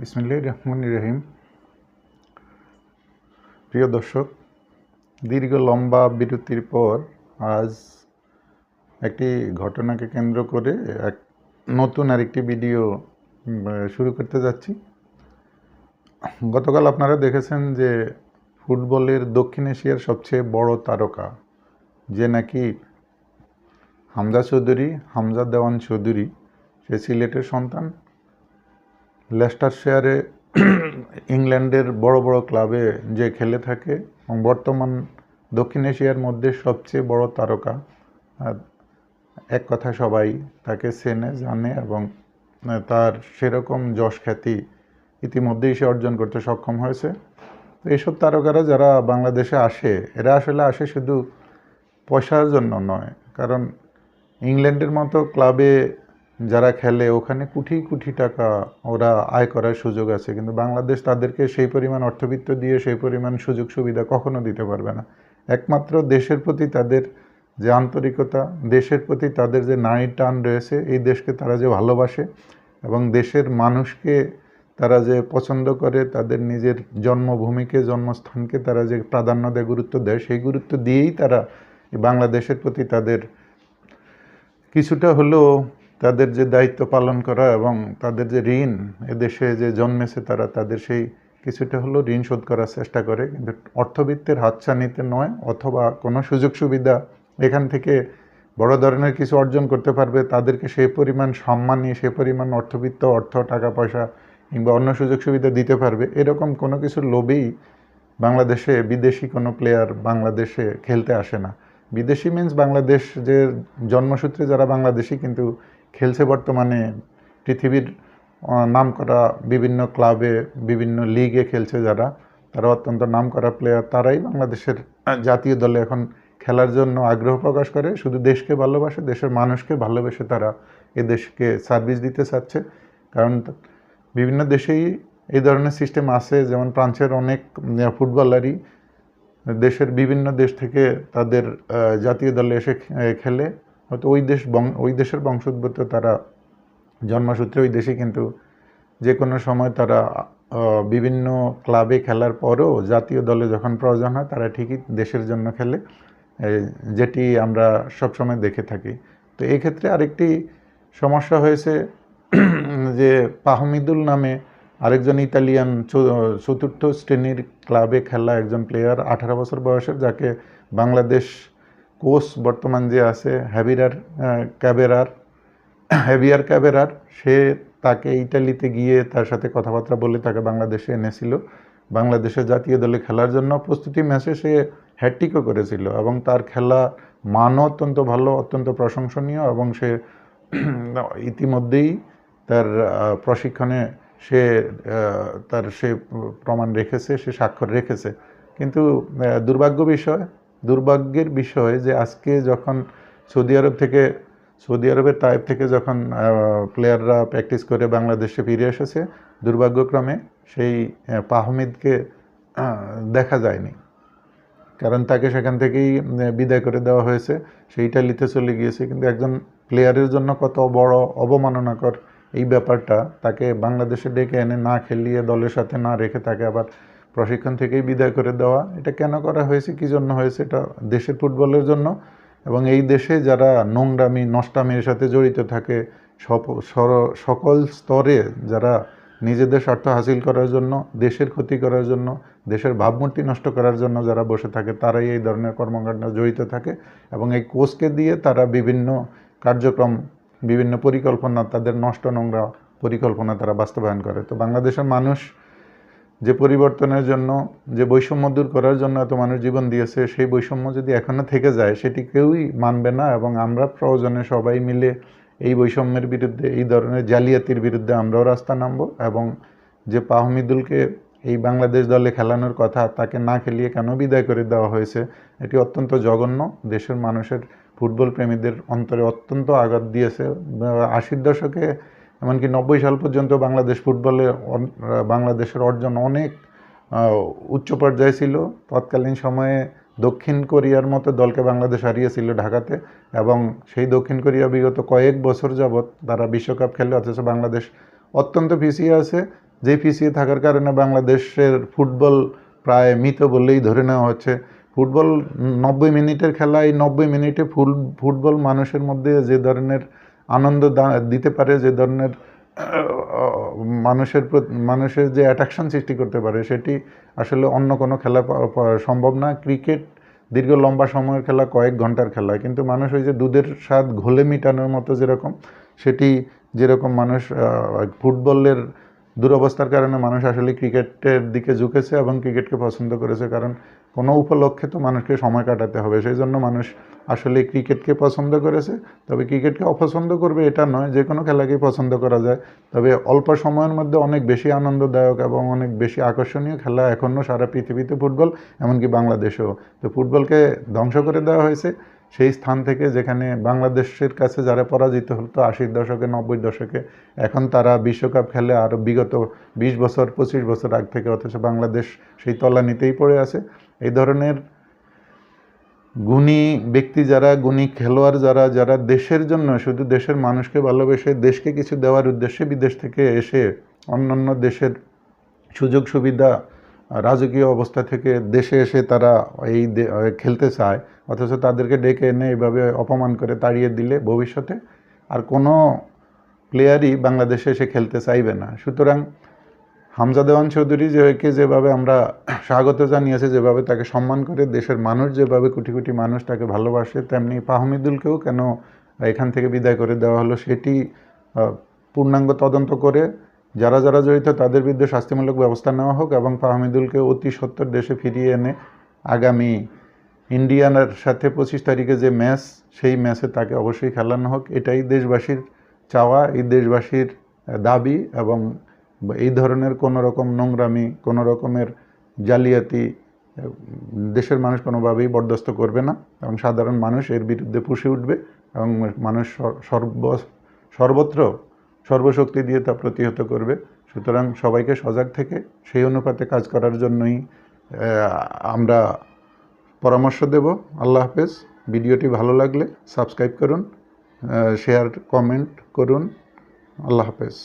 বিসমিল্লাহির রহমানির রহিম। প্রিয় দর্শক, দীর্ঘ লম্বা বিরতির পর আজ একটি ঘটনাকে কেন্দ্র করে নতুন আরেকটি ভিডিও শুরু করতে যাচ্ছি। গতকাল আপনারা দেখেছেন যে ফুটবলের দক্ষিণ এশিয়ার সবচেয়ে বড় তারকা যে নাকি হামজা দেওয়ান চৌধুরী, সে সিলেটের সন্তান, লেস্টারশায়ারে ইংল্যান্ডের বড় বড় ক্লাবে যে খেলে থাকে এবং বর্তমান দক্ষিণ এশিয়ার মধ্যে সবচেয়ে বড় তারকা। এক কথা সবাই তাকে চেনে, জানে এবং তার সেরকম যশ খ্যাতি ইতিমধ্যেই সে অর্জন করতে সক্ষম হয়েছে। তো এইসব তারকারা যারা বাংলাদেশে আসে, এরা আসলে আসে শুধু পয়সার জন্য নয়, কারণ ইংল্যান্ডের মতো ক্লাবে যারা খেলে ওখানে কোটি কোটি টাকা ওরা আয় করার সুযোগ আছে, কিন্তু বাংলাদেশ তাদেরকে সেই পরিমাণ অর্থবিত্ত দিয়ে সেই পরিমাণ সুযোগ সুবিধা কখনো দিতে পারবে না। একমাত্র দেশের প্রতি তাদের যে আন্তরিকতা, দেশের প্রতি তাদের যে নারীর টান রয়েছে, এই দেশকে তারা যে ভালোবাসে এবং দেশের মানুষকে তারা যে পছন্দ করে, তাদের নিজের জন্মভূমিকে, জন্মস্থানকে তারা যে প্রাধান্য দেয়, গুরুত্ব দেয়, সেই গুরুত্ব দিয়েই তারা বাংলাদেশের প্রতি তাদের কিছুটা হলেও তাদের যে দায়িত্ব পালন করা এবং তাদের যে ঋণ, এদেশে যে জন্মেছে তারা তাদের সেই কিছুটা হলেও ঋণ শোধ করার চেষ্টা করে, কিন্তু অর্থবিত্তের হাতছানিতে নয়, অথবা কোনো সুযোগ সুবিধা এখান থেকে বড় ধরনের কিছু অর্জন করতে পারবে, তাদেরকে সেই পরিমাণ সম্মানী, সেই পরিমাণ অর্থ, টাকা পয়সা কিংবা অন্য সুযোগ সুবিধা দিতে পারবে, এরকম কোনো কিছুর লোভেই বাংলাদেশে বিদেশি কোনো প্লেয়ার বাংলাদেশে খেলতে আসে না। বিদেশি মিন্স বাংলাদেশ যে জন্মসূত্রে যারা বাংলাদেশি কিন্তু খেলছে বর্তমানে পৃথিবীর নামকরা বিভিন্ন ক্লাবে, বিভিন্ন লিগে খেলছে যারা, তারা অত্যন্ত নামকরা প্লেয়ার, তারাই বাংলাদেশের জাতীয় দলে এখন খেলার জন্য আগ্রহ প্রকাশ করে। শুধু দেশকে ভালোবাসে, দেশের মানুষকে ভালোবেসে তারা এ দেশকে সার্ভিস দিতে চাচ্ছে। কারণ বিভিন্ন দেশেই এই ধরনের সিস্টেম আছে, যেমন ফ্রান্সের অনেক ফুটবলারই দেশের বিভিন্ন দেশ থেকে তাদের জাতীয় দলে এসে খেলে, হয়তো ওই দেশের বংশোদ্ভূত, তারা জন্মসূত্রে ওই দেশে, কিন্তু যে কোনো সময় তারা বিভিন্ন ক্লাবে খেলার পরও জাতীয় দলে যখন প্রয়োজন হয় তারা ঠিকই দেশের জন্য খেলে, যেটি আমরা সবসময় দেখে থাকি। তো এই ক্ষেত্রে আরেকটি সমস্যা হয়েছে যে ফাহমিদুল নামে আরেকজন ইতালিয়ান চতুর্থ শ্রেণীর ক্লাবে খেলা একজন প্লেয়ার, 18 বছর বয়সের, যাকে বাংলাদেশ কোচ বর্তমান যে আছে হেভিয়ার ক্যাবেরার, সে তাকে ইটালিতে গিয়ে তার সাথে কথাবার্তা বলে তাকে বাংলাদেশে এনেছিল। বাংলাদেশের জাতীয় দলে খেলার জন্য প্রস্তুতি ম্যাচে সে হ্যাটট্রিকও করেছিল এবং তার খেলা মানও অত্যন্ত ভালো, অত্যন্ত প্রশংসনীয়, এবং সে ইতিমধ্যেই তার প্রশিক্ষণে সে প্রমাণ রেখেছে, সে স্বাক্ষর রেখেছে। কিন্তু দুর্ভাগ্যের বিষয় যে আজকে যখন সৌদি আরবের তায়েফ থেকে যখন প্লেয়াররা প্র্যাকটিস করে বাংলাদেশে ফিরে এসেছে, দুর্ভাগ্যক্রমে সেই ফাহমিদকে দেখা যায়নি, কারণ তাকে সেখান থেকেই বিদায় করে দেওয়া হয়েছে, সে ইটালিতে চলে গিয়েছে। কিন্তু একজন প্লেয়ারের জন্য কত বড় অবমাননাকর এই ব্যাপারটা, তাকে বাংলাদেশে ডেকে এনে না খেলিয়ে দলের সাথে না রেখে তাকে আবার প্রশিক্ষণ থেকেই বিদায় করে দেওয়া। এটা কেন করা হয়েছে, কী জন্য হয়েছে? এটা দেশের ফুটবলের জন্য, এবং এই দেশে যারা নোংরামি নষ্টামির সাথে জড়িত থাকে, সকল স্তরে যারা নিজেদের স্বার্থ হাসিল করার জন্য, দেশের ক্ষতি করার জন্য, দেশের ভাবমূর্তি নষ্ট করার জন্য যারা বসে থাকে, তারাই এই ধরনের কর্মকাণ্ডে জড়িত থাকে, এবং এই কোচকে দিয়ে তারা বিভিন্ন কার্যক্রম, বিভিন্ন পরিকল্পনা, তাদের নষ্ট নোংরা পরিকল্পনা তারা বাস্তবায়ন করে। তো বাংলাদেশের মানুষ যে পরিবর্তনের জন্য, যে বৈষম্য দূর করার জন্য এত মানুষ জীবন দিয়েছে, সেই বৈষম্য যদি এখনও থেকে যায় সেটি কেউই মানবে না, এবং আমরা প্রয়োজনে সবাই মিলে এই বৈষম্যের বিরুদ্ধে, এই ধরনের জালিয়াতির বিরুদ্ধে আমরাও রাস্তা নামব। এবং যে ফাহমিদুলকে এই বাংলাদেশ দলে খেলানোর কথা, তাকে না খেলিয়ে কেন বিদায় করে দেওয়া হয়েছে, এটি অত্যন্ত জঘন্য, দেশের মানুষের, ফুটবল প্রেমীদের অন্তরে অত্যন্ত আঘাত দিয়েছে। 80-র দশকে এমনকি 90 সাল পর্যন্ত বাংলাদেশের অর্জন অনেক উচ্চ পর্যায়ে ছিল। তৎকালীন সময়ে দক্ষিণ কোরিয়ার মতো দলকে বাংলাদেশ হারিয়েছিল ঢাকাতে, এবং সেই দক্ষিণ কোরিয়া বিগত কয়েক বছর যাবৎ তারা বিশ্বকাপ খেলে, অথচ বাংলাদেশ অত্যন্ত পিছিয়ে আছে। যে পিছিয়ে থাকার কারণে বাংলাদেশের ফুটবল প্রায় মৃত বললেই ধরে নেওয়া হচ্ছে। ফুটবল 90 মিনিটের খেলা, এই 90 মিনিটে ফুটবল মানুষের মধ্যে যে ধরনের আনন্দ দিতে পারে, যে ধরনের মানুষের যে অ্যাট্রাকশন সৃষ্টি করতে পারে, সেটি আসলে অন্য কোনো খেলা সম্ভব না। ক্রিকেট দীর্ঘ লম্বা সময়ের খেলা, কয়েক ঘন্টার খেলা, কিন্তু মানুষ ওই যে দুধের স্বাদ ঘোলে মেটানোর মতো যেরকম, সেটি যেরকম মানুষ ফুটবলের দুরবস্থার কারণে মানুষ আসলে ক্রিকেটের দিকে ঝুঁকেছে এবং ক্রিকেটকে পছন্দ করেছে, কারণ কোনো উপলক্ষে তো মানুষকে সময় কাটাতে হবে, সেই জন্য মানুষ আসলে ক্রিকেটকে পছন্দ করেছে। তবে ক্রিকেটকে অপছন্দ করবে এটা নয়, যে কোনো খেলাকেই পছন্দ করা যায়, তবে অল্প সময়ের মধ্যে অনেক বেশি আনন্দদায়ক এবং অনেক বেশি আকর্ষণীয় খেলা এখনও সারা পৃথিবীতে ফুটবল, এমনকি বাংলাদেশেও। তো ফুটবলকে ধ্বংস করে দেওয়া হয়েছে সেই স্থান থেকে, যেখানে বাংলাদেশের কাছে যারা পরাজিত হতো 80-র দশকে, 90-র দশকে, এখন তারা বিশ্বকাপ খেলে আর বিগত 20 বছর 25 বছর আগ থেকে, অথচ বাংলাদেশ সেই তলানিতেই পড়ে আছে। এই ধরনের গুণী ব্যক্তি যারা, গুণী খেলোয়াড় যারা, যারা দেশের জন্য, শুধু দেশের মানুষকে ভালোবেসে দেশকে কিছু দেওয়ার উদ্দেশ্যে বিদেশ থেকে এসে অন্যান্য দেশের সুযোগ সুবিধা, রাজকীয় অবস্থা থেকে দেশে এসে তারা এই খেলতে চায়, অথচ তাদেরকে ডেকে এনে এইভাবে অপমান করে তাড়িয়ে দিলে ভবিষ্যতে আর কোনো প্লেয়ারই বাংলাদেশে এসে খেলতে চাইবে না। সুতরাং হামজা দেওয়ান চৌধুরী যেভাবে আমরা স্বাগত জানিয়েছে, যেভাবে তাকে সম্মান করে দেশের মানুষ, যেভাবে কোটি কোটি মানুষ তাকে ভালোবাসে, তেমনি ফাহমিদুলকেও কেন এখান থেকে বিদায় করে দেওয়া হলো সেটি পূর্ণাঙ্গ তদন্ত করে যারা যারা জড়িত তাদের বিরুদ্ধে শাস্তিমূলক ব্যবস্থা নেওয়া হোক, এবং ফাহমিদুলকে অতি সত্বর দেশে ফিরিয়ে এনে আগামী ইন্ডিয়ানার সাথে 25 তারিখে যে ম্যাচ, সেই ম্যাচে তাকে অবশ্যই খেলানো হোক। এটাই দেশবাসীর চাওয়া, এই দেশবাসীর দাবি, এবং এই ধরনের কোনো রকম নোংরামি, কোনো রকমের জালিয়াতি দেশের মানুষ কোনোভাবেই বরদাস্ত করবে না, এবং সাধারণ মানুষ এর বিরুদ্ধে ফুঁসে উঠবে, এবং মানুষ সর্বত্র সর্বশক্তি দিয়ে তা প্রতিহত করবে। সুতরাং সবাইকে সজাগ থেকে সেই অনুপাতে কাজ করার জন্যই আমরা পরামর্শ দেব। আল্লাহ হাফেজ। ভিডিওটি ভালো লাগলে সাবস্ক্রাইব করুন, শেয়ার, কমেন্ট করুন। আল্লাহ হাফেজ।